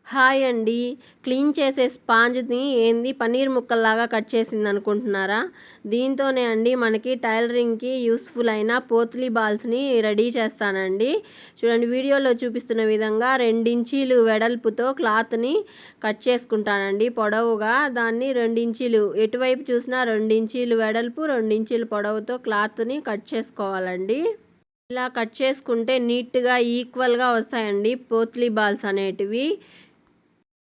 Hi అండి. Clean చేసే స్పాంజ్ని ఏంది పన్నీర్ ముక్కల్లాగా కట్ చేసింది అనుకుంటున్నారా? దీంతోనే అండి మనకి టైలరింగ్కి యూస్ఫుల్ అయిన పోత్లీ బాల్స్ని రెడీ చేస్తానండి. చూడండి, వీడియోలో చూపిస్తున్న విధంగా 2 ఇంచీలు వెడల్పుతో క్లాత్ని కట్ చేసుకుంటానండి. పొడవుగా దాన్ని 2 ఇంచీలు ఎటువైపు చూసినా 2 ఇంచీలు వెడల్పు 2 ఇంచీలు పొడవుతో క్లాత్ని కట్ చేసుకోవాలండి. ఇలా కట్ చేసుకుంటే నీట్గా ఈక్వల్గా వస్తాయండి పోత్లీ బాల్స్ అనేటివి.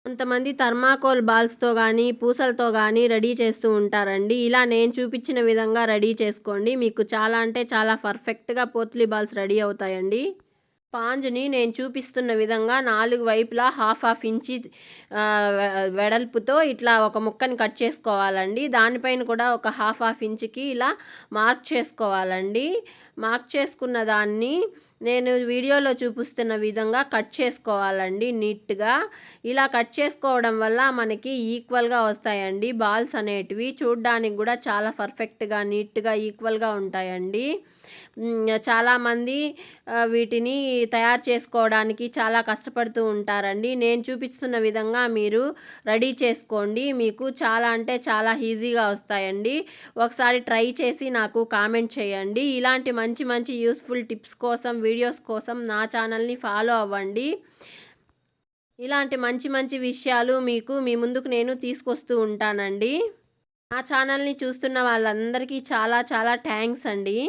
కొంతమంది థర్మాకోల్ బాల్స్తో కానీ పూసలతో కానీ రెడీ చేస్తూ ఉంటారండి. ఇలా నేను చూపించిన విధంగా రెడీ చేసుకోండి, మీకు చాలా అంటే చాలా పర్ఫెక్ట్గా పోత్లీ బాల్స్ రెడీ అవుతాయండి. స్పాంజ్ని నేను చూపిస్తున్న విధంగా 4 వైపులా హాఫ్ ఇంచి వెడల్పుతో ఇట్లా ఒక ముక్కని కట్ చేసుకోవాలండి. దానిపైన కూడా ఒక హాఫ్ ఇంచుకి ఇలా మార్క్ చేసుకోవాలండి. మార్క్ చేసుకున్న దాన్ని నేను వీడియోలో చూపిస్తున్న విధంగా కట్ చేసుకోవాలండి నీట్గా. ఇలా కట్ చేసుకోవడం వల్ల మనకి ఈక్వల్గా వస్తాయండి బాల్స్ అనేటివి. చూడ్డానికి కూడా చాలా పర్ఫెక్ట్గా నీట్గా ఈక్వల్గా ఉంటాయండి. చాలామంది వీటిని తయారు చేసుకోవడానికి చాలా కష్టపడుతూ ఉంటారండి. నేను చూపిస్తున్న విధంగా మీరు రెడీ చేసుకోండి, మీకు చాలా అంటే చాలా ఈజీగా వస్తాయండి. ఒకసారి ట్రై చేసి నాకు కామెంట్ చేయండి. ఇలాంటి మంచి మంచి యూస్ఫుల్ టిప్స్ కోసం, వీడియోస్ కోసం నా ఛానల్ని ఫాలో అవ్వండి. ఇలాంటి మంచి మంచి విషయాలు మీకు మీ ముందుకు నేను తీసుకొస్తూ ఉంటానండి. నా ఛానల్ని చూస్తున్న వాళ్ళందరికీ చాలా చాలా థ్యాంక్స్ అండి.